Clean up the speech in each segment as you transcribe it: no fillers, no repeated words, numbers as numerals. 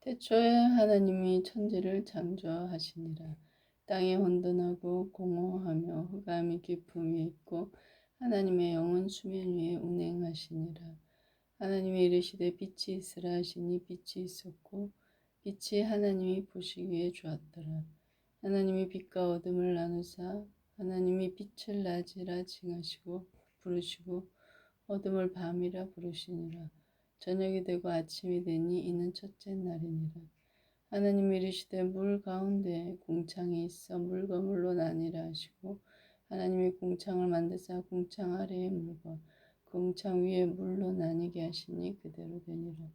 태초에 하나님이 천지를 창조하시니라. 땅이 혼돈하고 공허하며 흑암이 깊음 위에 있고 하나님의 영은 수면 위에 운행하시니라. 하나님이 이르시되 빛이 있으라 하시니 빛이 있었고 빛이 하나님이 보시기에 좋았더라. 하나님이 빛과 어둠을 나누사 하나님이 빛을 낮이라 칭하시고 부르시고 어둠을 밤이라 부르시니라. 저녁이 되고 아침이 되니 이는 첫째 날이니라. 하나님이 이르시되 물 가운데 공창이 있어 물과 물로 나뉘라 하시고 하나님이 공창을 만드사 공창 아래에 물과 공창 위에 물로 나뉘게 하시니 그대로 되니라.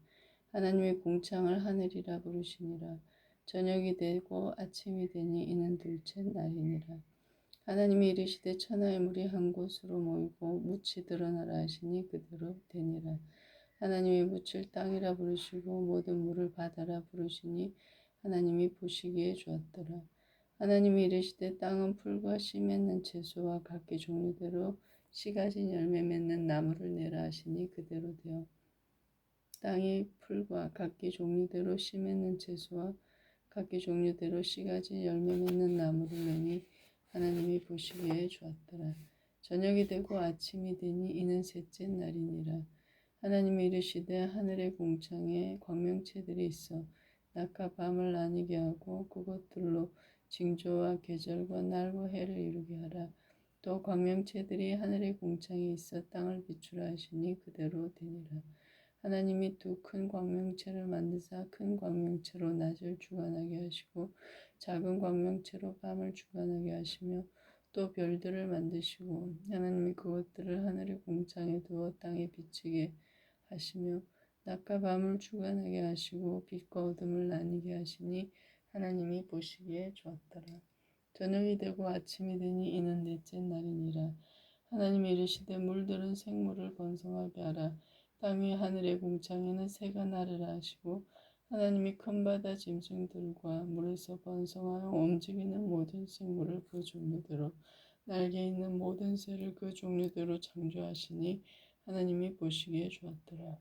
하나님이 공창을 하늘이라 부르시니라. 저녁이 되고 아침이 되니 이는 둘째 날이니라. 하나님이 이르시되 천하의 물이 한 곳으로 모이고 묻이 드러나라 하시니 그대로 되니라. 하나님이 묻을 땅이라 부르시고 모든 물을 바다라 부르시니 하나님이 보시기에 좋았더라. 하나님이 이르시되 땅은 풀과 씨 맺는 채소와 각기 종류대로 씨 가진 열매 맺는 나무를 내라 하시니 그대로 되어 땅이 풀과 각기 종류대로 씨 맺는 채소와 각기 종류대로 씨 가진 열매 맺는 나무를 내니 하나님이 보시기에 좋았더라. 저녁이 되고 아침이 되니 이는 셋째 날이니라. 하나님이 이르시되 하늘의 공창에 광명체들이 있어 낮과 밤을 나뉘게 하고 그것들로 징조와 계절과 날과 해를 이루게 하라. 또 광명체들이 하늘의 공창에 있어 땅을 비추라 하시니 그대로 되니라. 하나님이 두 큰 광명체를 만드사 큰 광명체로 낮을 주관하게 하시고 작은 광명체로 밤을 주관하게 하시며 또 별들을 만드시고 하나님이 그것들을 하늘의 공창에 두어 땅에 비치게 하시며 낮과 밤을 주관하게 하시고 빛과 어둠을 나뉘게 하시니 하나님이 보시기에 좋았더라. 저녁이 되고 아침이 되니 이는 넷째 날이니라. 하나님이 이르시되 물들은 생물을 번성하게 하라. 땅 위 하늘의 공창에는 새가 나르라 하시고 하나님이 큰 바다 짐승들과 물에서 번성하여 움직이는 모든 생물을 그 종류대로 날개 있는 모든 새를 그 종류대로 창조하시니 하나님이 보시기에 좋았더라.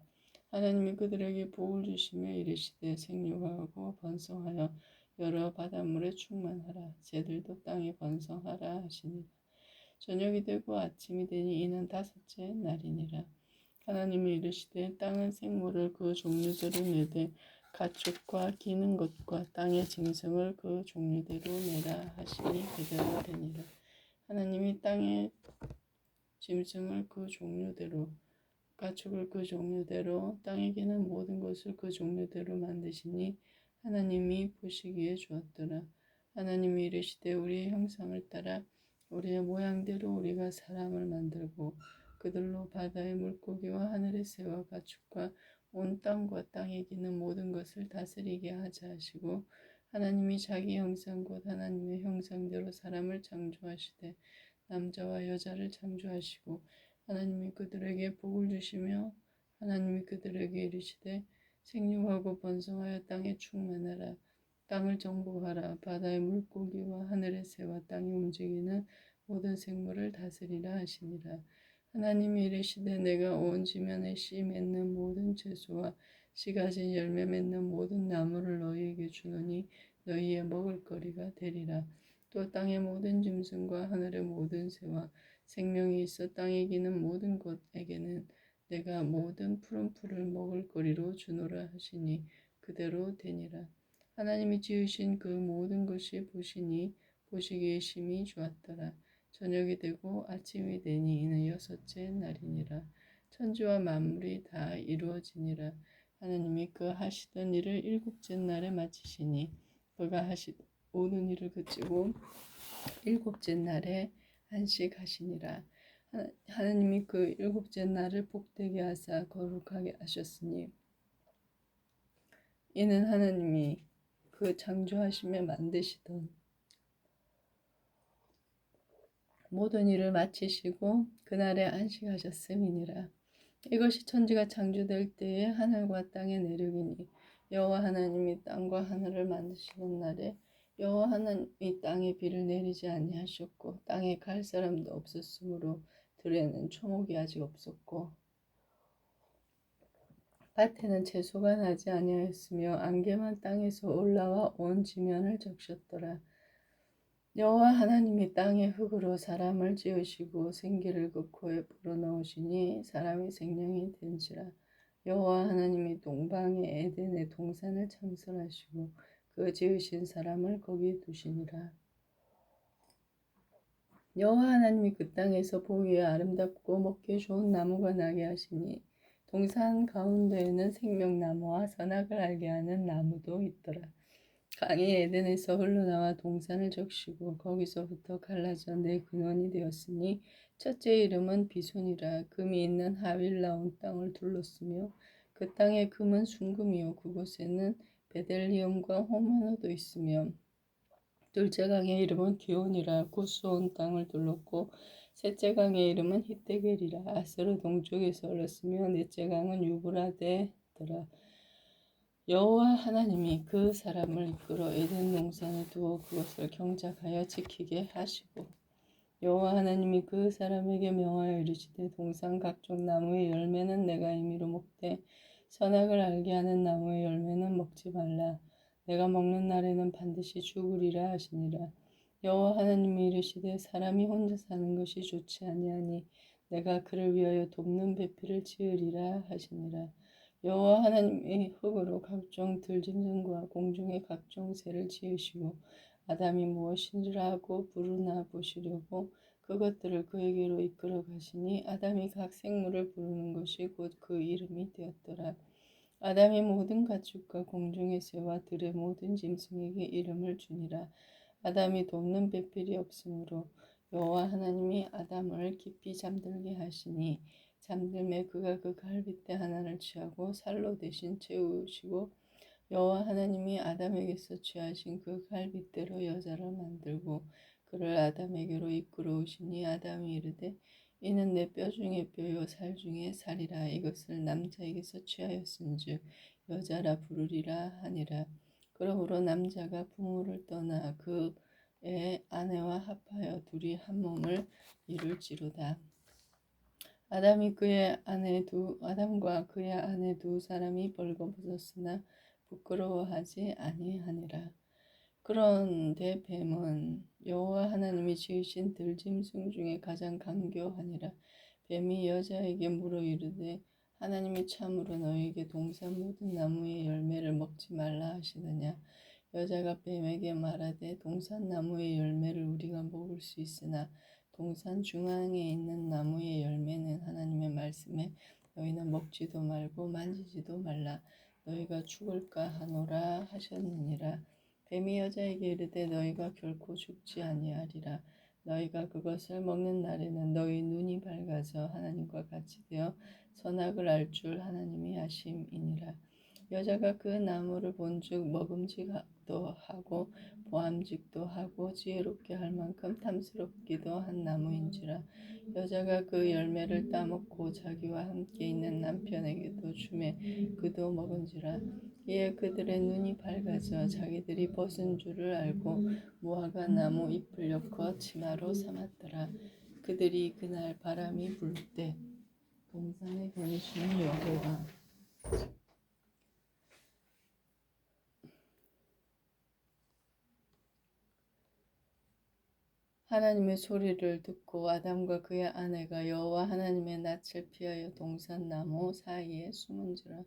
하나님이 그들에게 복을 주시며 이르시되 생육하고 번성하여 여러 바닷물에 충만하라. 새들도 땅에 번성하라 하시니라. 저녁이 되고 아침이 되니 이는 다섯째 날이니라. 하나님이 이르시되 땅은 생물을 그 종류대로 내되 가축과 기는 것과 땅의 짐승을 그 종류대로 내라 하시니 그대로 되니라. 하나님이 땅의 짐승을 그 종류대로 가축을 그 종류대로 땅에 기는 모든 것을 그 종류대로 만드시니 하나님이 보시기에 좋았더라. 하나님이 이르시되 우리의 형상을 따라 우리의 모양대로 우리가 사람을 만들고 그들로 바다의 물고기와 하늘의 새와 가축과 온 땅과 땅에 기는 모든 것을 다스리게 하자 하시고 하나님이 자기 형상 곧 하나님의 형상대로 사람을 창조하시되 남자와 여자를 창조하시고 하나님이 그들에게 복을 주시며 하나님이 그들에게 이르시되 생육하고 번성하여 땅에 충만하라. 땅을 정복하라. 바다의 물고기와 하늘의 새와 땅이 움직이는 모든 생물을 다스리라 하시니라. 하나님이 이르시되 내가 온 지면에 씨 맺는 모든 채소와 씨 가진 열매 맺는 모든 나무를 너희에게 주노니 너희의 먹을거리가 되리라. 또 땅의 모든 짐승과 하늘의 모든 새와 생명이 있어 땅에 기는 모든 것에게는 내가 모든 푸른 풀을 먹을거리로 주노라 하시니 그대로 되니라. 하나님이 지으신 그 모든 것이 보시기에 심히 좋았더라. 저녁이 되고 아침이 되니 이는 여섯째 날이니라. 천지와 만물이 다 이루어지니라. 하나님이 그 하시던 일을 일곱째 날에 마치시니 그가 하시던 모든 일을 그치고 일곱째 날에 안식하시니라. 하나님이 그 일곱째 날을 복되게 하사 거룩하게 하셨으니 이는 하나님이 그 창조하시며 만드시던 모든 일을 마치시고 그날에 안식하셨음이니라. 이것이 천지가 창조될 때에 하늘과 땅의 내륙이니 여호와 하나님이 땅과 하늘을 만드시는 날에 여호와 하나님이 땅에 비를 내리지 아니하셨고 땅에 갈 사람도 없었으므로 들에는 초목이 아직 없었고 밭에는 채소가 나지 아니하였으며 안개만 땅에서 올라와 온 지면을 적셨더라. 여호와 하나님이 땅의 흙으로 사람을 지으시고 생기를 그 코에 불어넣으시니 사람이 생명이 된지라. 여호와 하나님이 동방의 에덴의 동산을 창설하시고 그 지으신 사람을 거기 두시니라. 여호와 하나님이 그 땅에서 보기에 아름답고 먹기 좋은 나무가 나게 하시니 동산 가운데에는 생명나무와 선악을 알게 하는 나무도 있더라. 강이 에덴에서 흘러나와 동산을 적시고 거기서부터 갈라져 네 근원이 되었으니 첫째 이름은 비손이라. 금이 있는 하윌라온 땅을 둘렀으며 그 땅의 금은 순금이요 그곳에는 베델리움과 호메노도 있으며 둘째 강의 이름은 기온이라. 구스온 땅을 둘렀고 셋째 강의 이름은 히데겔이라. 아스르 동쪽에서 흘렀으며 넷째 강은 유브라데더라. 여호와 하나님이 그 사람을 이끌어 에덴 동산에 두어 그것을 경작하여 지키게 하시고 여호와 하나님이 그 사람에게 명하여 이르시되 동산 각종 나무의 열매는 내가 임의로 먹되 선악을 알게 하는 나무의 열매는 먹지 말라. 내가 먹는 날에는 반드시 죽으리라 하시니라. 여호와 하나님이 이르시되 사람이 혼자 사는 것이 좋지 아니하니 내가 그를 위하여 돕는 배필을 지으리라 하시니라. 여호와 하나님이 흙으로 각종 들짐승과 공중의 각종 새를 지으시고 아담이 무엇인지라 하고 부르나 보시려고 그것들을 그에게로 이끌어 가시니 아담이 각 생물을 부르는 것이 곧 그 이름이 되었더라. 아담이 모든 가축과 공중의 새와 들의 모든 짐승에게 이름을 주니라. 아담이 돕는 배필이 없으므로 여호와 하나님이 아담을 깊이 잠들게 하시니 잠들매 그가 그 갈빗대 하나를 취하고 살로 대신 채우시고 여호와 하나님이 아담에게서 취하신 그 갈빗대로 여자를 만들고 그를 아담에게로 이끌어 오시니 아담이 이르되 이는 내 뼈 중에 뼈요 살 중에 살이라. 이것을 남자에게서 취하였은즉 여자라 부르리라 하니라. 그러므로 남자가 부모를 떠나 그의 아내와 합하여 둘이 한 몸을 이룰지로다. 아담과 그의 아내 두 사람이 벌거벗었으나 부끄러워하지 아니하니라. 그런데 뱀은 여호와 하나님이 지으신 들짐승 중에 가장 강교하니라. 뱀이 여자에게 물어 이르되 하나님이 참으로 너희에게 동산 모든 나무의 열매를 먹지 말라 하시느냐. 여자가 뱀에게 말하되 동산 나무의 열매를 우리가 먹을 수 있으나 동산 중앙에 있는 나무의 열매는 하나님의 말씀에 너희는 먹지도 말고 만지지도 말라. 너희가 죽을까 하노라 하셨느니라. 뱀이 여자에게 이르되 너희가 결코 죽지 아니하리라. 너희가 그것을 먹는 날에는 너희 눈이 밝아져 하나님과 같이 되어 선악을 알 줄 하나님이 아심이니라. 여자가 그 나무를 본즉 먹음직도 하고 보암직도 하고 지혜롭게 할 만큼 탐스럽기도 한 나무인지라. 여자가 그 열매를 따먹고 자기와 함께 있는 남편에게도 주매 그도 먹은지라. 이에 그들의 눈이 밝아져 자기들이 벗은 줄을 알고 무화과 나무 잎을 엮어 치마로 삼았더라. 그들이 그날 바람이 불 때 동산에 거니시는 여호와 하나님의 소리를 듣고 아담과 그의 아내가 여호와 하나님의 낯을 피하여 동산 나무 사이에 숨은지라.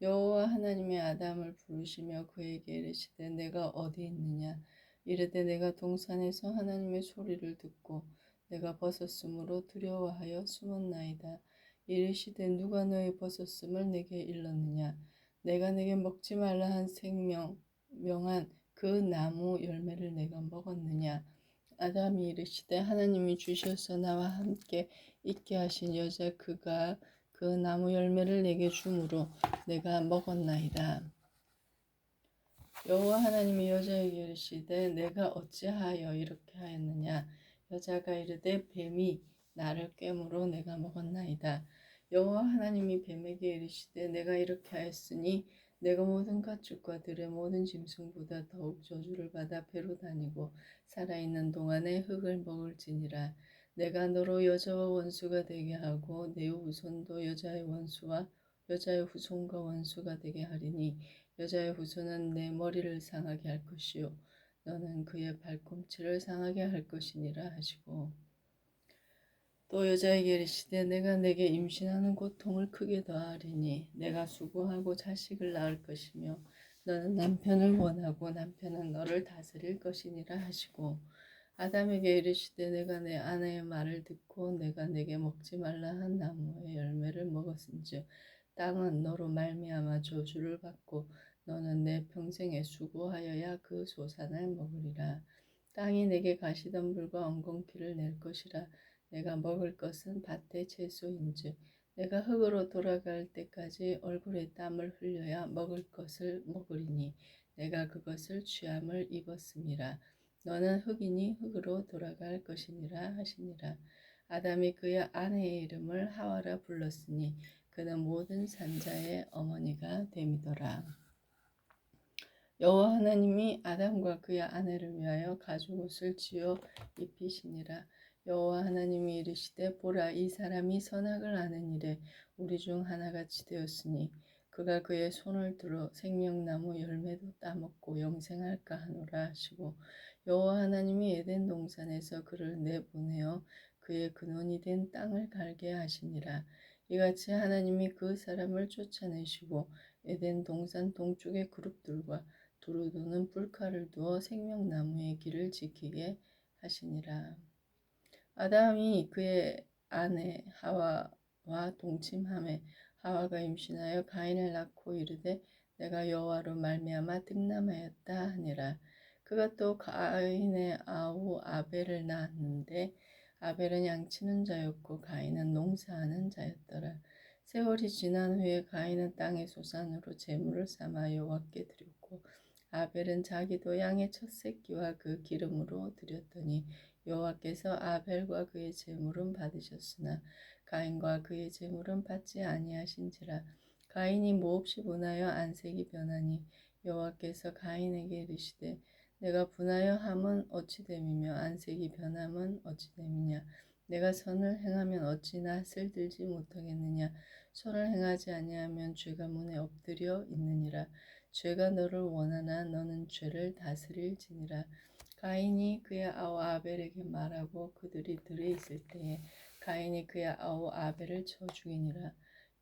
여호와 하나님이 아담을 부르시며 그에게 이르시되 내가 어디 있느냐. 이르되 내가 동산에서 하나님의 소리를 듣고 내가 벗었으므로 두려워하여 숨었나이다. 이르시되 누가 너의 벗었음을 내게 일렀느냐. 내가 내게 먹지 말라 한 명한 그 나무 열매를 내가 먹었느냐. 아담이 이르시되 하나님이 주셔서 나와 함께 있게 하신 여자 그가 그 나무 열매를 내게 주므로 내가 먹었나이다. 여호와 하나님이 여자에게 이르시되 내가 어찌하여 이렇게 하였느냐. 여자가 이르되 뱀이 나를 꿰므로 내가 먹었나이다. 여호와 하나님이 뱀에게 이르시되 내가 이렇게 하였으니 내가 모든 가축과 들의 모든 짐승보다 더욱 저주를 받아 배로 다니고 살아있는 동안에 흙을 먹을지니라. 내가 너로 여자와 원수가 되게 하고 내 후손도 여자의 원수와 여자의 후손과 원수가 되게 하리니 여자의 후손은 내 머리를 상하게 할 것이요 너는 그의 발꿈치를 상하게 할 것이니라 하시고 또 여자에게 이르시되 내가 내게 임신하는 고통을 크게 더하리니 내가 수고하고 자식을 낳을 것이며 너는 남편을 원하고 남편은 너를 다스릴 것이니라 하시고 아담에게 이르시되 내가 내 아내의 말을 듣고 내가 내게 먹지 말라 한 나무의 열매를 먹었은즉 땅은 너로 말미암아 저주를 받고 너는 내 평생에 수고하여야 그 소산을 먹으리라. 땅이 내게 가시덤불과 엉겅퀴를 낼 것이라. 내가 먹을 것은 밭의 채소인즉 내가 흙으로 돌아갈 때까지 얼굴에 땀을 흘려야 먹을 것을 먹으리니 내가 그것을 취함을 입었음이라. 너는 흙이니 흙으로 돌아갈 것이니라 하시니라. 아담이 그의 아내의 이름을 하와라 불렀으니 그는 모든 산자의 어머니가 됨이더라. 여호와 하나님이 아담과 그의 아내를 위하여 가죽옷을 지어 입히시니라. 여호와 하나님이 이르시되 보라 이 사람이 선악을 아는 일에 우리 중 하나같이 되었으니 그가 그의 손을 들어 생명나무 열매도 따먹고 영생할까 하노라 하시고 여호와 하나님이 에덴 동산에서 그를 내보내어 그의 근원이 된 땅을 갈게 하시니라. 이같이 하나님이 그 사람을 쫓아내시고 에덴 동산 동쪽의 그룹들과 두루 도는 불칼을 두어 생명나무의 길을 지키게 하시니라. 아담이 그의 아내 하와와 동침하매 하와가 임신하여 가인을 낳고 이르되 내가 여호와로 말미암아 득남하였다 하니라. 그가 또 가인의 아우 아벨을 낳았는데 아벨은 양치는 자였고 가인은 농사하는 자였더라. 세월이 지난 후에 가인은 땅의 소산으로 제물을 삼아 여호와께 드렸고 아벨은 자기도 양의 첫 새끼와 그 기름으로 드렸더니 여호와께서 아벨과 그의 제물은 받으셨으나 가인과 그의 제물은 받지 아니하신지라. 가인이 몹시 분하여 안색이 변하니 여호와께서 가인에게 이르시되 내가 분하여 함은 어찌 됨이며 안색이 변함은 어찌 됨이냐. 내가 선을 행하면 어찌 낫을 들지 못하겠느냐. 선을 행하지 아니하면 죄가 문에 엎드려 있느니라. 죄가 너를 원하나 너는 죄를 다스릴지니라. 가인이 그의 아우 아벨에게 말하고 그들이 들에 있을 때에 가인이 그의 아우 아벨을 쳐 죽이니라.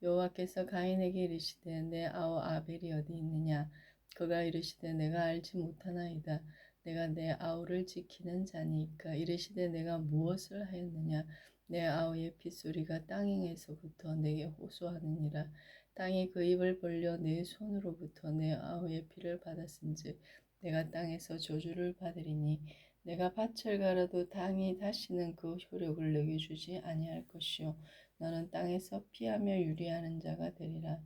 여호와께서 가인에게 이르시되 내 아우 아벨이 어디 있느냐. 그가 이르시되 내가 알지 못하나이다. 내가 내 아우를 지키는 자니까. 이르시되 내가 무엇을 하였느냐. 내 아우의 핏소리가 땅에서부터 내게 호소하느니라. 땅이 그 입을 벌려 내 손으로부터 내 아우의 피를 받았은즉 내가 땅에서 저주를 받으리니 내가 밭을 갈아도 땅이 다시는 그 효력을 내게 주지 아니할 것이요 너는 땅에서 피하며 유리하는 자가 되리라.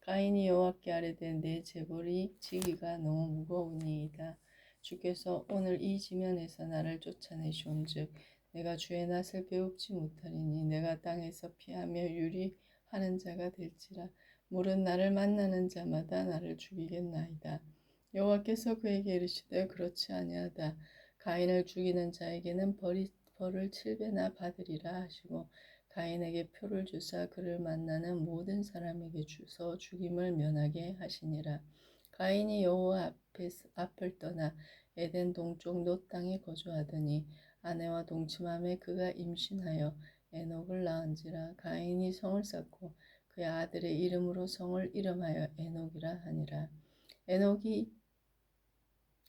가인이 여호와께 아뢰되 내 재벌이 지기가 너무 무거우니이다. 주께서 오늘 이 지면에서 나를 쫓아내시온즉 내가 주의 낯을 배웁지 못하리니 내가 땅에서 피하며 유리하는 자가 될지라. 물은 나를 만나는 자마다 나를 죽이겠나이다. 여호와께서 그에게 이르시되 그렇지 아니하다. 가인을 죽이는 자에게는 벌을 7배나 받으리라 하시고 가인에게 표를 주사 그를 만나는 모든 사람에게 주서 죽임을 면하게 하시니라. 가인이 여호와 앞을 떠나 에덴 동쪽 놋 땅에 거주하더니 아내와 동침함에 그가 임신하여 에녹을 낳은지라. 가인이 성을 쌓고 그의 아들의 이름으로 성을 이름하여 에녹이라 하니라. 에녹이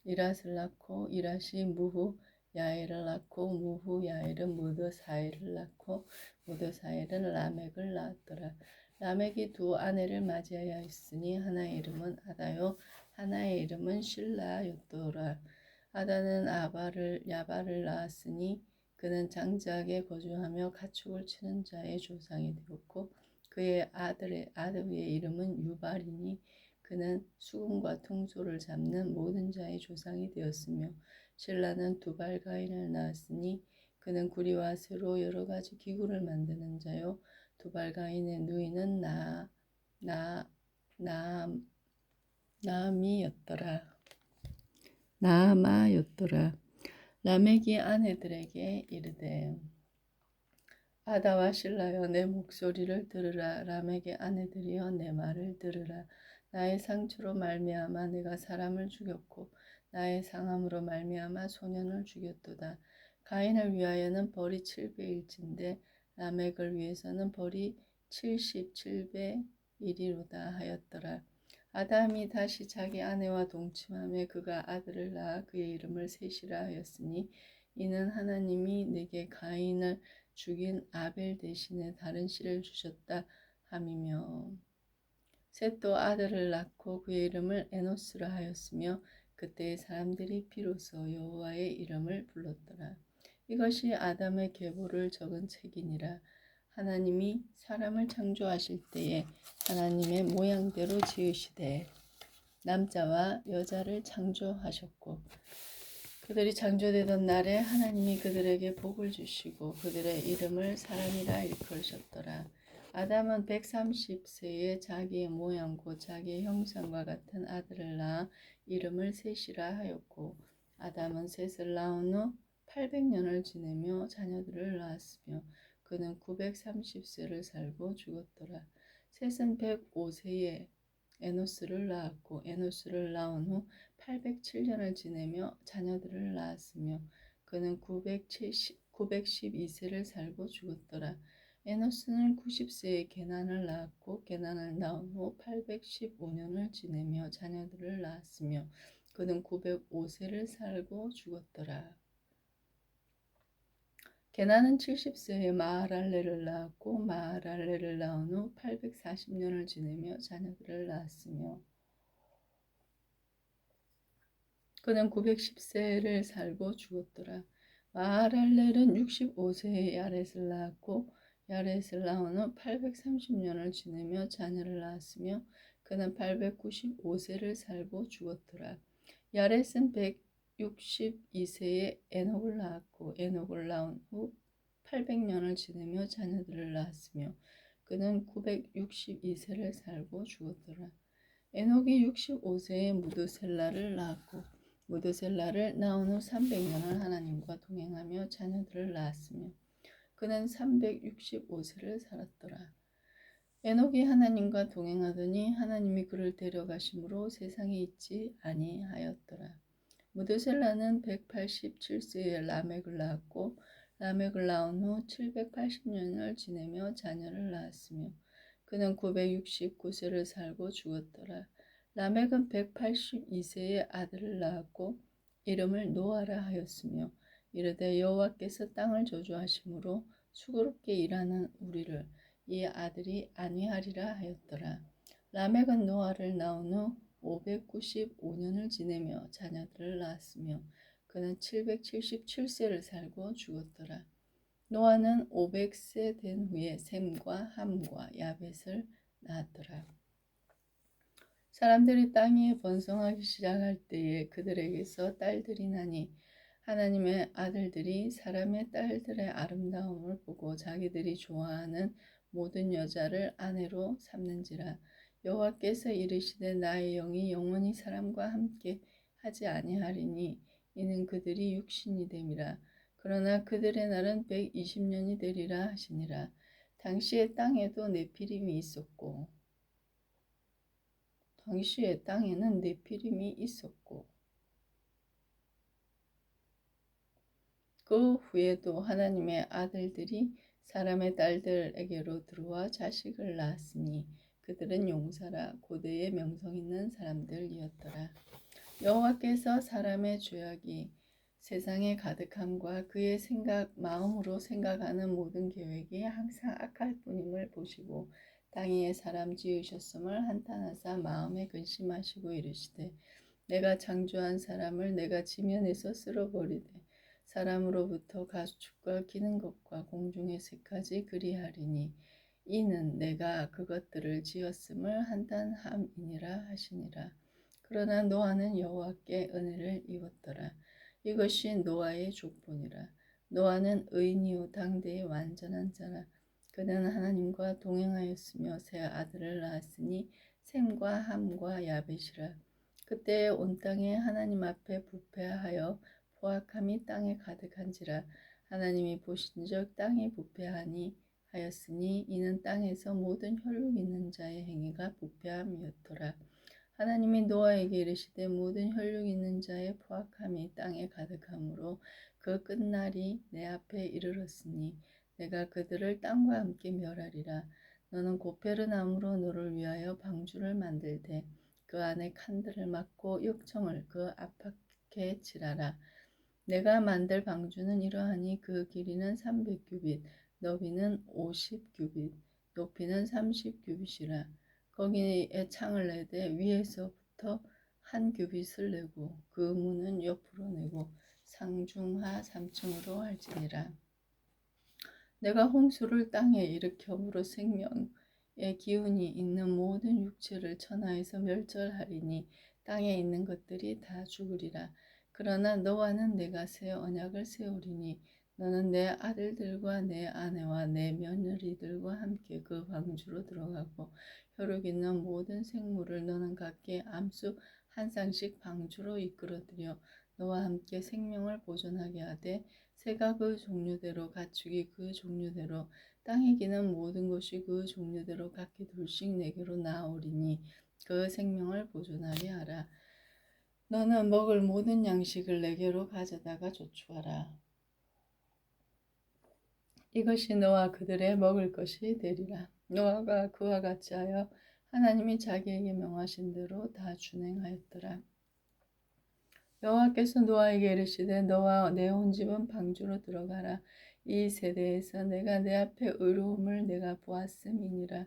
이랏을 낳고 이랏이 무후 야엘을 낳고 무후 야엘은 무드사엘을 낳고 무드사엘은 라멕을 낳았더라. 라멕이 두 아내를 맞이하였으니 하나의 이름은 아다요 하나의 이름은 실라였더라. 아다는 야발을 낳았으니 그는 장자하게 거주하며 가축을 치는 자의 조상이 되었고 그의 아들의 이름은 유발이니 그는 수금과 퉁소를 잡는 모든 자의 조상이 되었으며 실라는 두발 가인을 낳았으니 그는 구리와 쇠로 여러 가지 기구를 만드는 자요 두발 가인의 누이는 나아마였더라. 라멕이 아내들에게 이르되 아다와 실라여 내 목소리를 들으라. 람에게 아내들이여 내 말을 들으라. 나의 상처로 말미암아 내가 사람을 죽였고 나의 상함으로 말미암아 소년을 죽였도다. 가인을 위하여는 벌이 700일진데 라멕을 위해서는 벌이 7700일이로다 하였더라. 아담이 다시 자기 아내와 동침하며 그가 아들을 낳아 그의 이름을 셋이라 하였으니 이는 하나님이 내게 가인을 죽인 아벨 대신에 다른 씨를 주셨다 함이며, 셋도 아들을 낳고 그의 이름을 에노스라 하였으며 그때의 사람들이 비로소 여호와의 이름을 불렀더라. 이것이 아담의 계보를 적은 책이니라. 하나님이 사람을 창조하실 때에 하나님의 모양대로 지으시되 남자와 여자를 창조하셨고 그들이 창조되던 날에 하나님이 그들에게 복을 주시고 그들의 이름을 사람이라 일컬으셨더라. 아담은 130세에 자기의 모양 곧 자기의 형상과 같은 아들을 낳아 이름을 셋이라 하였고 아담은 셋을 낳은 후 800년을 지내며 자녀들을 낳았으며 그는 930세를 살고 죽었더라. 셋은 105세에 에노스를 낳았고 에노스를 낳은 후 807년을 지내며 자녀들을 낳았으며 그는 912세를 살고 죽었더라. 에노스는 90세에 게난을 낳았고 게난을 낳은 후 815년을 지내며 자녀들을 낳았으며 그는 905세를 살고 죽었더라. 게난은 70세에 마하랄레를 낳았고 마하랄레를 낳은 후 840년을 지내며 자녀들을 낳았으며 그는 910세를 살고 죽었더라. 마하랄렐은 65세에 야렛을 낳았고 야렛을 낳은 후 830년을 지내며 자녀를 낳았으며 그는 895세를 살고 죽었더라. 야렛은 162세에 에녹을 낳았고 에녹을 낳은 후 800년을 지내며 자녀들을 낳았으며 그는 962세를 살고 죽었더라. 에녹이 65세에 무드셀라를 낳았고 무드셀라를 낳은 후 300년을 하나님과 동행하며 자녀들을 낳았으며 그는 365세를 살았더라. 에녹이 하나님과 동행하더니 하나님이 그를 데려가심으로 세상에 있지 아니하였더라. 무드셀라는 187세에 라멕을 낳았고 라멕을 낳은 후 780년을 지내며 자녀를 낳았으며 그는 969세를 살고 죽었더라. 라멕은 182세에 아들을 낳았고 이름을 노아라 하였으며 이르되 여호와께서 땅을 저주하심으로 수고롭게 일하는 우리를 이 아들이 안위하리라 하였더라. 라멕은 노아를 낳은 후 595년을 지내며 자녀들을 낳았으며 그는 777세를 살고 죽었더라. 노아는 500세 된 후에 셈과 함과 야벳을 낳았더라. 사람들이 땅 위에 번성하기 시작할 때에 그들에게서 딸들이 나니 하나님의 아들들이 사람의 딸들의 아름다움을 보고 자기들이 좋아하는 모든 여자를 아내로 삼는지라. 여호와께서 이르시되 나의 영이 영원히 사람과 함께 하지 아니하리니 이는 그들이 육신이 됨이라. 그러나 그들의 날은 120년이 되리라 하시니라. 당시에 땅에도 네피림이 있었고 당시에 땅에는 네피림이 있었고 그 후에도 하나님의 아들들이 사람의 딸들에게로 들어와 자식을 낳았으니 그들은 용사라 고대의 명성 있는 사람들이었더라. 여호와께서 사람의 죄악이 세상에 가득함과 그의 마음으로 생각하는 모든 계획이 항상 악할 뿐임을 보시고 땅 위에 사람 지으셨음을 한탄하사 마음에 근심하시고 이르시되 내가 창조한 사람을 내가 지면에서 쓸어버리되 사람으로부터 가축과 기는 것과 공중의 새까지 그리하리니 이는 내가 그것들을 지었음을 한탄함이니라 하시니라. 그러나 노아는 여호와께 은혜를 입었더라. 이것이 노아의 족보니라. 노아는 의인이요 당대의 완전한 자라. 그는 하나님과 동행하였으며 세 아들을 낳았으니 셈과 함과 야벳이라. 그때 온 땅에 하나님 앞에 부패하여 포악함이 땅에 가득한지라. 하나님이 보신즉 땅이 부패하니 하였으니 이는 땅에서 모든 혈육 있는 자의 행위가 부패함이었더라. 하나님이 노아에게 이르시되 모든 혈육 있는 자의 포악함이 땅에 가득하므로 그 끝날이 내 앞에 이르렀으니 내가 그들을 땅과 함께 멸하리라. 너는 고페르나무로 너를 위하여 방주를 만들되 그 안에 칸들을 막고 역청을 그 앞밖에 칠하라. 내가 만들 방주는 이러하니 그 길이는 300규빗, 너비는 50규빗, 높이는 30규빗이라. 거기에 창을 내되 위에서부터 한 규빗을 내고 그 문은 옆으로 내고 상중하 3층으로 할지니라. 내가 홍수를 땅에 일으켜므로 생명의 기운이 있는 모든 육체를 천하에서 멸절하리니 땅에 있는 것들이 다 죽으리라. 그러나 너와는 내가 새 언약을 세우리니 너는 내 아들들과 내 아내와 내 며느리들과 함께 그 방주로 들어가고 혈육 있는 모든 생물을 너는 각기 암수 한 쌍씩 방주로 이끌어들여 너와 함께 생명을 보존하게 하되 새가 그 종류대로 가축이 그 종류대로 땅에 기는 모든 것이 그 종류대로 각기 둘씩 내게로 나아오리니 그 생명을 보존하게 하라. 너는 먹을 모든 양식을 내게로 가져다가 조추하라. 이것이 너와 그들의 먹을 것이 되리라. 노아가 그와 같이 하여 하나님이 자기에게 명하신 대로 다 준행하였더라. 여호와께서 노아에게 이르시되 너와 내 온 집은 방주로 들어가라. 이 세대에서 내가 내 앞에 의로움을 내가 보았음이니라.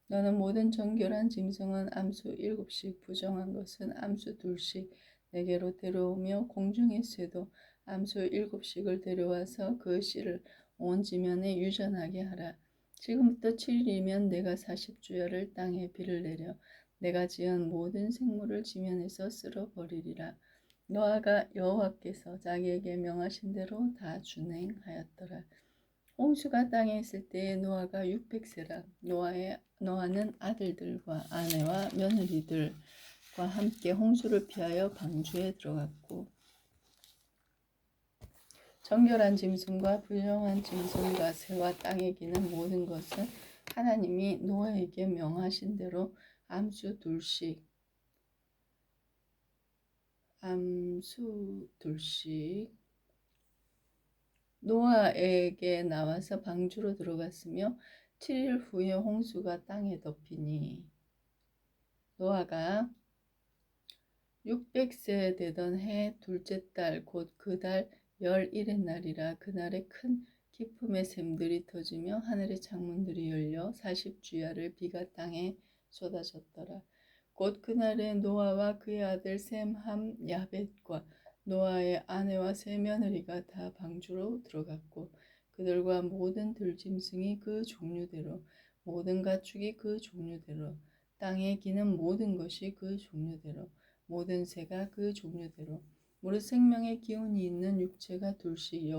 너는 모든 정결한 짐승은 암수 7씩 부정한 것은 암수 2씩 내게로 데려오며 공중의 새도 암수 7씩을 데려와서 그 씨를 온 지면에 유전하게 하라. 지금부터 7일이면 내가 40주야를 땅에 비를 내려 내가 지은 모든 생물을 지면에서 쓸어버리리라. 노아가 여호와께서 자기에게 명하신 대로 다 준행하였더라. 홍수가 땅에 있을 때에 노아가 600세라. 노아는 아들들과 아내와 며느리들과 함께 홍수를 피하여 방주에 들어갔고 정결한 짐승과 불량한 짐승과 새와 땅에 기는 모든 것은 하나님이 노아에게 명하신 대로 암수 둘씩 노아에게 나와서 방주로 들어갔으며 7일 후에 홍수가 땅에 덮이니 노아가 600세 되던 해 둘째 달 곧 그 달 11의 날이라. 그날에 큰 기품의 샘들이 터지며 하늘의 창문들이 열려 40주야를 비가 땅에 쏟아졌더라. 곧 그날에 노아와 그의 아들 셈, 함, 야벳과 노아의 아내와 세 며느리가 다 방주로 들어갔고 그들과 모든 들짐승이 그 종류대로 모든 가축이 그 종류대로 땅에 기는 모든 것이 그 종류대로 모든 새가 그 종류대로 무릇 생명의 기운이 있는 육체가 둘씩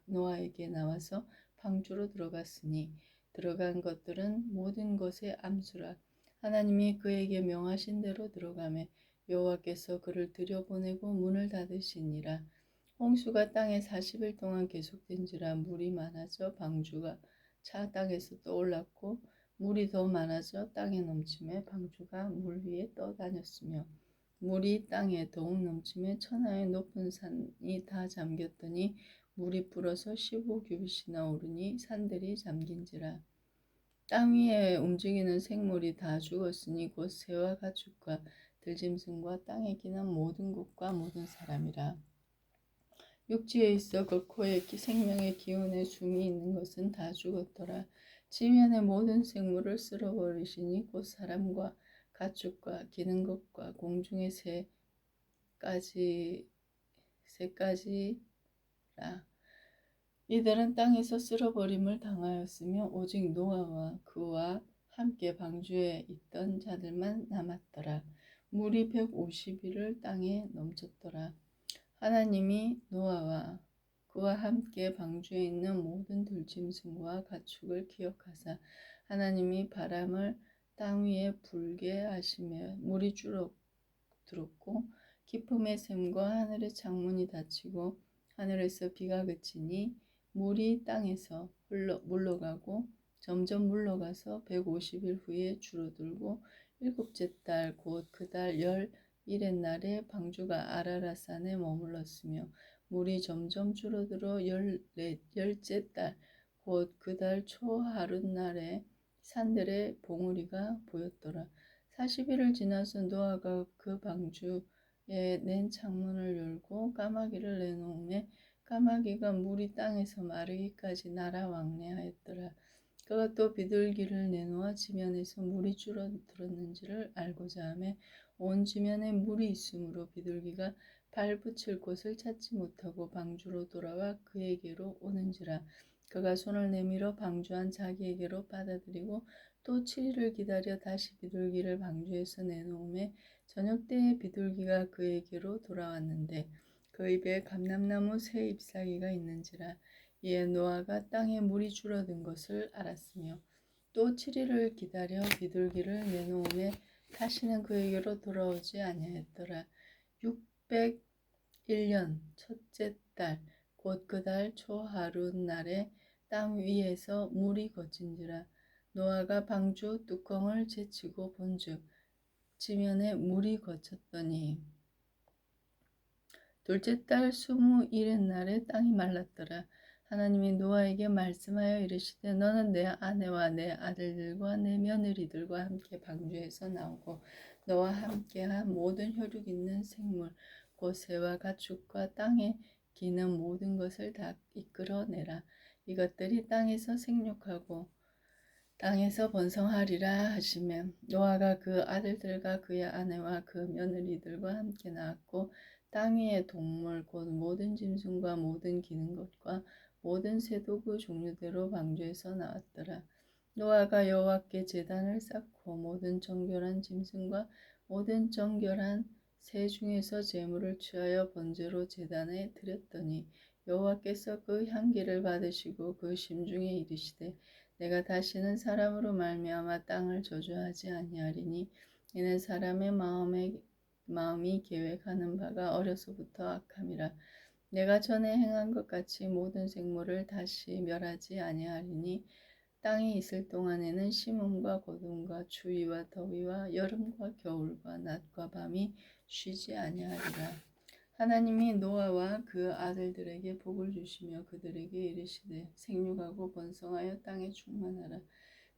노아에게 나와서 방주로 들어갔으니 들어간 것들은 모든 것의 암수라. 하나님이 그에게 명하신 대로 들어가매 여호와께서 그를 들여보내고 문을 닫으시니라. 홍수가 땅에 40일 동안 계속된지라. 물이 많아져 방주가 차 땅에서 떠올랐고 물이 더 많아져 땅에 넘침에 방주가 물 위에 떠다녔으며 물이 땅에 더욱 넘침에 천하의 높은 산이 다 잠겼더니 물이 불어서 15규빗이나 오르니 산들이 잠긴지라. 땅 위에 움직이는 생물이 다 죽었으니 곧 새와 가축과 들짐승과 땅에 기는 모든 것과 모든 사람이라. 육지에 있어 그 코에 생명의 기운에 숨이 있는 것은 다 죽었더라. 지면의 모든 생물을 쓸어버리시니 곧 사람과 가축과 기는 것과 공중의 새까지라. 이들은 땅에서 쓸어버림을 당하였으며 오직 노아와 그와 함께 방주에 있던 자들만 남았더라. 물이 150일을 땅에 넘쳤더라. 하나님이 노아와 그와 함께 방주에 있는 모든 들짐승과 가축을 기억하사 하나님이 바람을 땅 위에 불게 하시며 물이 줄어들었고 기품의 샘과 하늘의 창문이 닫히고 하늘에서 비가 그치니 물이 땅에서 물러가고 점점 물러가서 150일 후에 줄어들고 일곱째 달 곧 그 달 11의 날에 방주가 아라라산에 머물렀으며 물이 점점 줄어들어 열째 달 곧 그 달 초 하룻날에 산들의 봉우리가 보였더라. 40일을 지나서 노아가 그 방주에 낸 창문을 열고 까마귀를 내놓음에 까마귀가 물이 땅에서 마르기까지 날아 왕래하였더라. 그가 또 비둘기를 내놓아 지면에서 물이 줄어들었는지를 알고자 하며 온 지면에 물이 있으므로 비둘기가 발붙일 곳을 찾지 못하고 방주로 돌아와 그에게로 오는지라. 그가 손을 내밀어 방주한 자기에게로 받아들이고 또 7일을 기다려 다시 비둘기를 방주에서 내놓음에 저녁 때에 비둘기가 그에게로 돌아왔는데 그 입에 감람나무 새 잎사귀가 있는지라. 이에 노아가 땅에 물이 줄어든 것을 알았으며 또 7일을 기다려 비둘기를 내놓음에 다시는 그에게로 돌아오지 아니하였더라. 601년 첫째 달 곧 그 달 초 하룻날에 땅 위에서 물이 거친지라. 노아가 방주 뚜껑을 제치고 본즉 지면에 물이 거쳤더니 둘째 달 21의 날에 땅이 말랐더라. 하나님이 노아에게 말씀하여 이르시되 너는 내 아내와 내 아들들과 내 며느리들과 함께 방주에서 나오고 너와 함께한 모든 혈육 있는 생물 곧 새와 가축과 땅에 기는 모든 것을 다 이끌어내라. 이것들이 땅에서 생육하고 땅에서 번성하리라 하시며 노아가 그 아들들과 그의 아내와 그 며느리들과 함께 나왔고 땅 위의 동물 곧 모든 짐승과 모든 기는 것과 모든 새도 그 종류대로 방주에서 나왔더라. 노아가 여호와께 제단을 쌓고 모든 정결한 짐승과 모든 정결한 새 중에서 제물을 취하여 번제로 제단에 드렸더니 여호와께서 그 향기를 받으시고 그 심중에 이르시되 내가 다시는 사람으로 말미암아 땅을 저주하지 아니하리니 이는 사람의 마음이 계획하는 바가 어려서부터 악함이라. 내가 전에 행한 것 같이 모든 생물을 다시 멸하지 아니하리니 땅에 있을 동안에는 심음과 거둠과 추위와 더위와 여름과 겨울과 낮과 밤이 쉬지 아니하리라. 하나님이 노아와 그 아들들에게 복을 주시며 그들에게 이르시되 생육하고 번성하여 땅에 충만하라.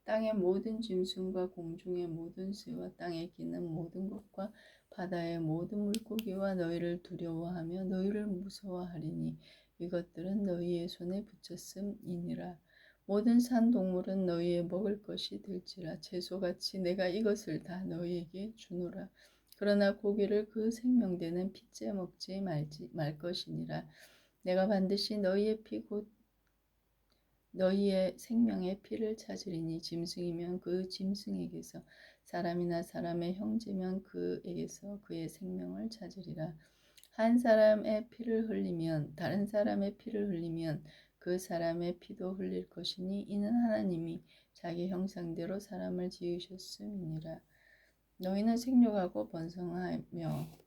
땅의 모든 짐승과 공중의 모든 새와 땅에 기는 모든 것과 바다의 모든 물고기와 너희를 두려워하며 너희를 무서워하리니 이것들은 너희의 손에 붙였음이니라. 모든 산 동물은 너희의 먹을 것이 될지라. 채소같이 내가 이것을 다 너희에게 주노라. 그러나 고기를 그 생명되는 피째 먹지 말 것이니라. 내가 반드시 너희의 피 곧 너희의 생명의 피를 찾으리니 짐승이면 그 짐승에게서 사람이나 사람의 형제면 그에게서 그의 생명을 찾으리라. 한 사람의 피를 흘리면 다른 사람의 피를 흘리면 그 사람의 피도 흘릴 것이니 이는 하나님이 자기 형상대로 사람을 지으셨음이니라. 너희는 생육하고 번성하며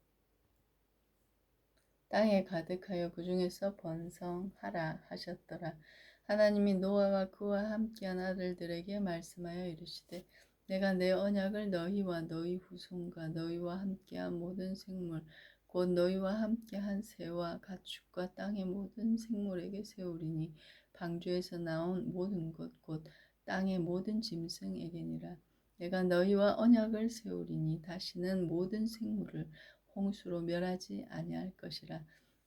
땅에 가득하여 그 중에서 번성하라 하셨더라. 하나님이 노아와 그와 함께한 아들들에게 말씀하여 이르시되 내가 내 언약을 너희와 너희 후손과 너희와 함께한 모든 생물 곧 너희와 함께한 새와 가축과 땅의 모든 생물에게 세우리니 방주에서 나온 모든 것 곧 땅의 모든 짐승에게니라. 내가 너희와 언약을 세우리니 다시는 모든 생물을 홍수로 멸하지 아니할 것이라.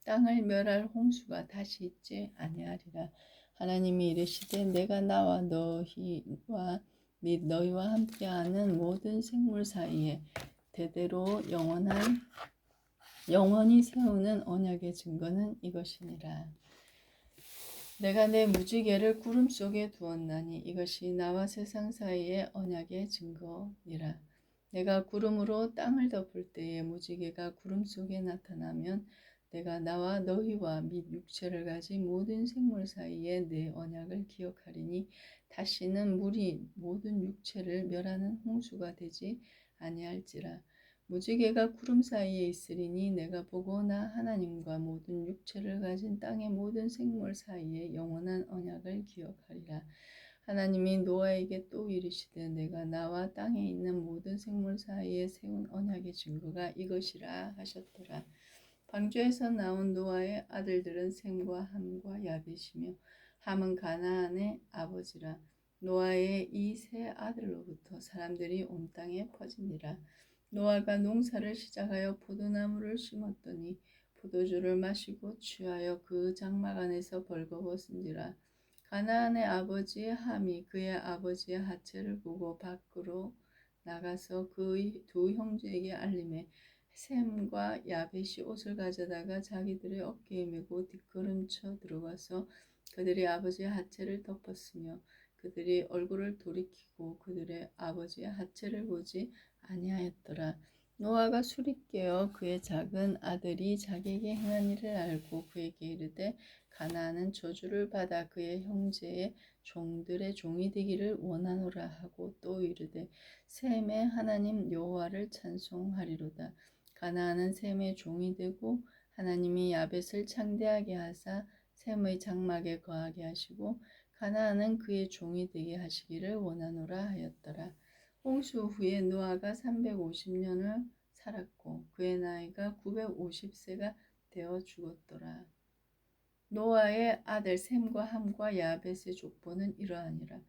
땅을 멸할 홍수가 다시 있지 아니하리라. 하나님이 이르시되 내가 나와 너희와 및 너희와 함께하는 모든 생물 사이에 대대로 영원히 세우는 언약의 증거는 이것이니라. 내가 내 무지개를 구름 속에 두었나니 이것이 나와 세상 사이의 언약의 증거니라. 내가 구름으로 땅을 덮을 때에 무지개가 구름 속에 나타나면 내가 나와 너희와 및 육체를 가진 모든 생물 사이에 내 언약을 기억하리니 다시는 물이 모든 육체를 멸하는 홍수가 되지 아니할지라. 무지개가 구름 사이에 있으리니 내가 보고 나 하나님과 모든 육체를 가진 땅의 모든 생물 사이에 영원한 언약을 기억하리라. 하나님이 노아에게 또 이르시되 내가 나와 땅에 있는 모든 생물 사이에 세운 언약의 증거가 이것이라 하셨더라. 방주에서 나온 노아의 아들들은 셈과 함과 야벳이며 함은 가나안의 아버지라. 노아의 이 세 아들로부터 사람들이 온 땅에 퍼지니라. 노아가 농사를 시작하여 포도나무를 심었더니 포도주를 마시고 취하여 그 장막 안에서 벌거벗은지라. 가나안의 아버지 함이 그의 아버지의 하체를 보고 밖으로 나가서 그의 두 형제에게 알림해 셈과 야벳이 옷을 가져다가 자기들의 어깨에 메고 뒷걸음쳐 들어가서 그들의 아버지의 하체를 덮었으며 그들이 얼굴을 돌이키고 그들의 아버지의 하체를 보지 아니하였더라. 노아가 술이 깨어 그의 작은 아들이 자기에게 행한 일을 알고 그에게 이르되 가나안은 저주를 받아 그의 형제의 종들의 종이 되기를 원하노라 하고 또 이르되 셈의 하나님 여호와를 찬송하리로다. 가나안은 셈의 종이 되고 하나님이 야벳을 창대하게 하사 셈의 장막에 거하게 하시고 가나안은 그의 종이 되게 하시기를 원하노라 하였더라. 홍수 후에 노아가 350년을 살았고 그의 나이가 950세가 되어 죽었더라. 노아의 아들 셈과 함과 야벳의 족보는 이러하니라.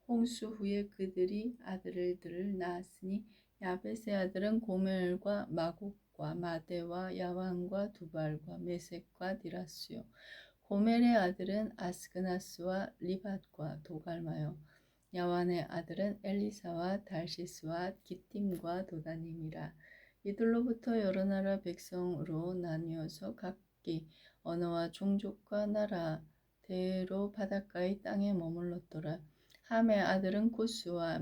홍수 후에 그들이 아들들을 낳았으니 야벳의 아들은 고멜과 마곡과 마대와 야완과 두발과 메섹과 디라스요. 고멜의 아들은 아스그나스와 리밧과 도갈마요. 야완의 아들은 엘리사와 달시스와 기띔과 도다님이라. 이들로부터 여러 나라 백성으로 나뉘어서 각기 언어와 종족과 나라대로 바닷가의 땅에 머물렀더라. 함의 아들은 구스와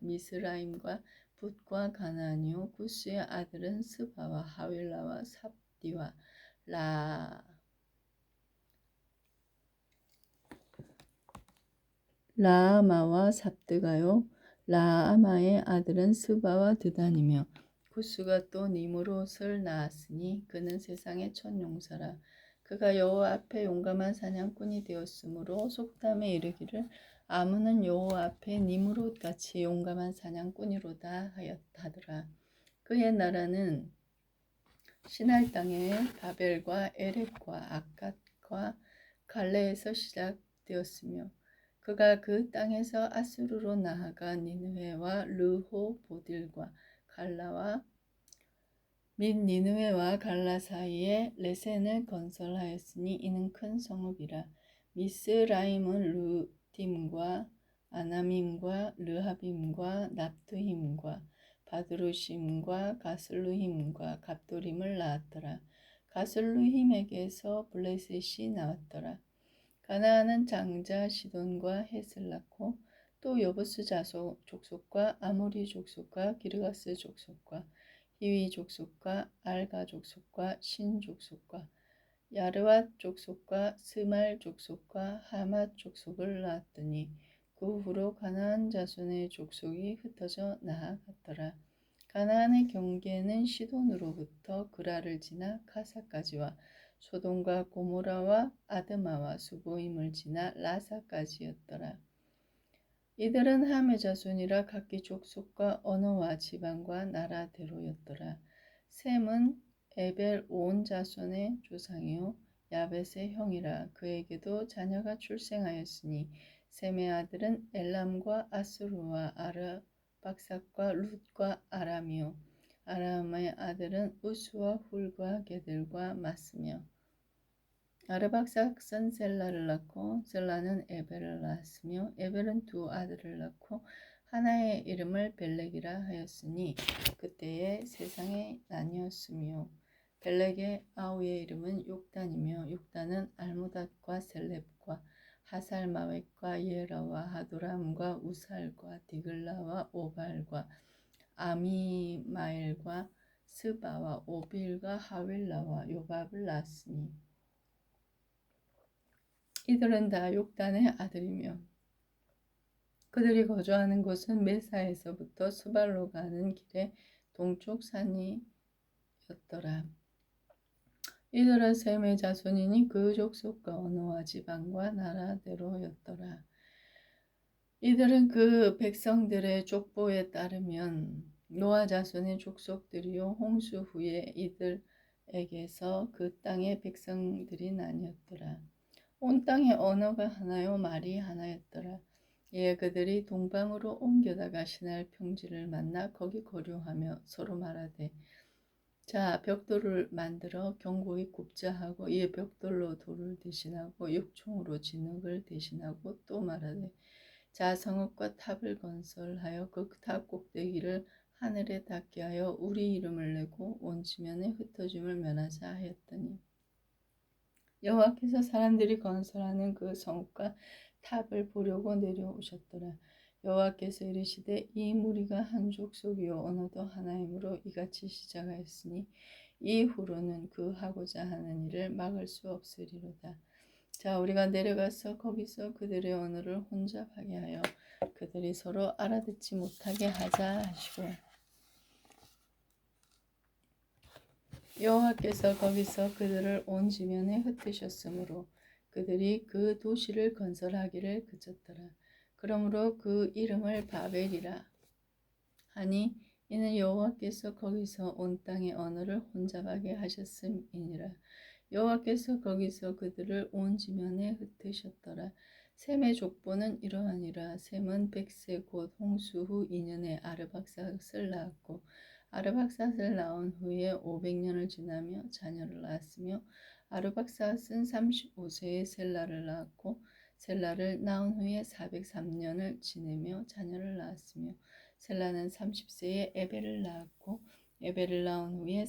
미스라임과 붓과 가나안이요. 구스의 아들은 스바와 하윌라와 삽디와 라아마와 삽드가요. 라아마의 아들은 스바와 드단이며 구스가 또 니므롯을 낳았으니 그는 세상의 첫 용사라. 그가 여호와 앞에 용감한 사냥꾼이 되었으므로 속담에 이르기를 아문은 여호와 앞에 니므롯같이 용감한 사냥꾼이로다 하더라. 그의 나라는 시날 땅의 바벨과 에렉과 아갓과 갈레에서 시작되었으며 그가 그 땅에서 아수르로 나아가 니느웨와 르호보딜과 갈라와 및 니느웨와 갈라 사이에 레센을 건설하였으니 이는 큰 성읍이라. 미스라임은 루딤과 아나밈과 르하빔과 납드힘과 바드루심과 가슬루힘과 갑도림을 낳았더라. 가슬루힘에게서 블레셋이 나왔더라. 가나안은 장자 시돈과 헷을 낳고 또 여부스 족속과 아모리 족속과 기르가스 족속과 히위 족속과 알가 족속과 신 족속과 야르왓 족속과 스말 족속과 하맛 족속을 낳았더니 그 후로 가나안 자손의 족속이 흩어져 나아갔더라. 가나안의 경계는 시돈으로부터 그라를 지나 가사까지와 소돔과 고모라와 아드마와 수보임을 지나 라사까지였더라. 이들은 함의 자손이라 각기 족속과 언어와 지방과 나라대로였더라. 셈은 에벨 온 자손의 조상이요 야벳의 형이라. 그에게도 자녀가 출생하였으니 셈의 아들은 엘람과 아수르와 아르박삭과 룻과 아람이요 아람의 아들은 우스와 훌과 게들과 마스며 아르박삭은 셀라를 낳고 셀라는 에벨을 낳았으며 에벨은 두 아들을 낳고 하나의 이름을 벨렉이라 하였으니 그때에 세상에 나뉘었으며 벨렉의 아우의 이름은 욕단이며 욕단은 알무닷과 셀렙과 하살마웻과 예라와 하도람과 우살과 디글라와 오발과 아미마엘과 스바와 오빌과 하윌라와 요밥을 낳았으니 이들은 다 욕단의 아들이며 그들이 거주하는 곳은 메사에서부터 수발로 가는 길의 동쪽 산이었더라. 이들은 셈의 자손이니 그 족속과 언어와 지방과 나라대로였더라. 이들은 그 백성들의 족보에 따르면 노아 자손의 족속들이요 홍수 후에 이들에게서 그 땅의 백성들이 나뉘었더라. 온 땅의 언어가 하나요 말이 하나였더라. 예, 그들이 동방으로 옮겨다가 시날 평지를 만나 거기 거류하며 서로 말하되, 자, 벽돌을 만들어 견고히 굽자 하고 이에 벽돌로 돌을 대신하고 육총으로 진흙을 대신하고 또 말하되, 자, 성읍과 탑을 건설하여 그 탑 꼭대기를 하늘에 닿게 하여 우리 이름을 내고 온 지면에 흩어짐을 면하자 하였더니, 여호와께서 사람들이 건설하는 그 성읍과 탑을 보려고 내려오셨더라. 여호와께서 이르시되, 이 무리가 한 족속이요 언어도 하나이므로 이같이 시작하였으니 이후로는 그 하고자 하는 일을 막을 수 없으리로다. 자, 우리가 내려가서 거기서 그들의 언어를 혼잡하게 하여 그들이 서로 알아듣지 못하게 하자 하시고, 여호와께서 거기서 그들을 온 지면에 흩으셨으므로 그들이 그 도시를 건설하기를 그쳤더라. 그러므로 그 이름을 바벨이라 하니 이는 여호와께서 거기서 온 땅의 언어를 혼잡하게 하셨음이니라. 여호와께서 거기서 그들을 온 지면에 흩으셨더라. 셈의 족보는 이러하니라. 셈은 백세 곧 홍수 후 2년에 아르박삿을 낳았고 아르박삿을 낳은 후에 500년을 지나며 자녀를 낳았으며 아르박삿은 35세에 셀라를 낳았고 셀라를 낳은 후에 403년을 지내며 자녀를 낳았으며 셀라는 30세에 에벨을 낳았고 에벨을 낳은 후에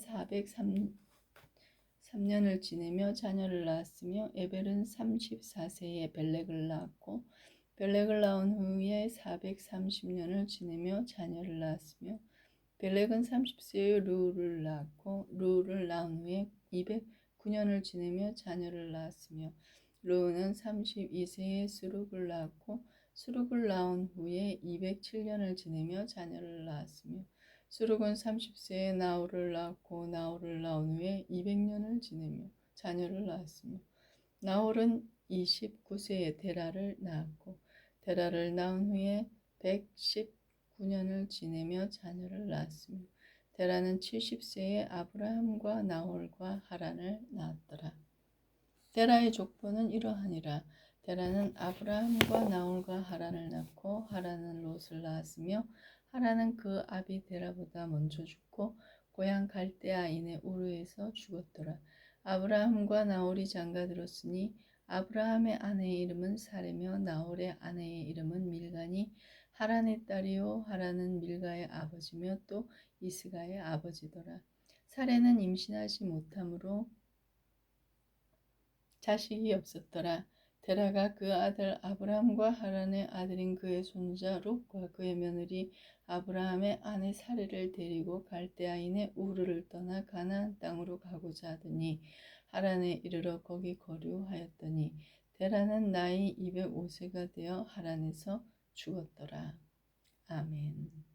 403년을 지내며 자녀를 낳았으며 에벨은 34세에 벨렉을 낳았고 벨렉을 낳은 후에 430년을 지내며 자녀를 낳았으며 벨렉은 30세에 루를 낳았고 루를 낳은 후에 209년을 지내며 자녀를 낳았으며 루는 32세에 수룩을 낳았고 수룩을 낳은 후에 207년을 지내며 자녀를 낳았으며 수룩은 30세에 나홀을 낳았고 나홀을 낳은 후에 200년을 지내며 자녀를 낳았으며 나홀은 29세에 데라를 낳았고 데라를 낳은 후에 119년을 지내며 자녀를 낳았으며 데라는 70세에 아브라함과 나홀과 하란을 낳았더라. 데라의 족보는 이러하니라. 데라는 아브라함과 나홀과 하란을 낳고 하란은 롯을 낳았으며 하란은 그 아비 데라보다 먼저 죽고 고향 갈대아인의 우르에서 죽었더라. 아브라함과 나홀이 장가들었으니 아브라함의 아내의 이름은 사레며 나홀의 아내의 이름은 밀가니 하란의 딸이요 하란은 밀가의 아버지며 또 이스가의 아버지더라. 사레는 임신하지 못함으로 자식이 없었더라. 데라가 그 아들 아브라함과 하란의 아들인 그의 손자 롯과 그의 며느리 아브라함의 아내 사레를 데리고 갈대아인의 우르를 떠나 가나안 땅으로 가고자 하더니 하란에 이르러 거기 거류하였더니 데라는 나이 205세가 되어 하란에서 죽었더라. 아멘.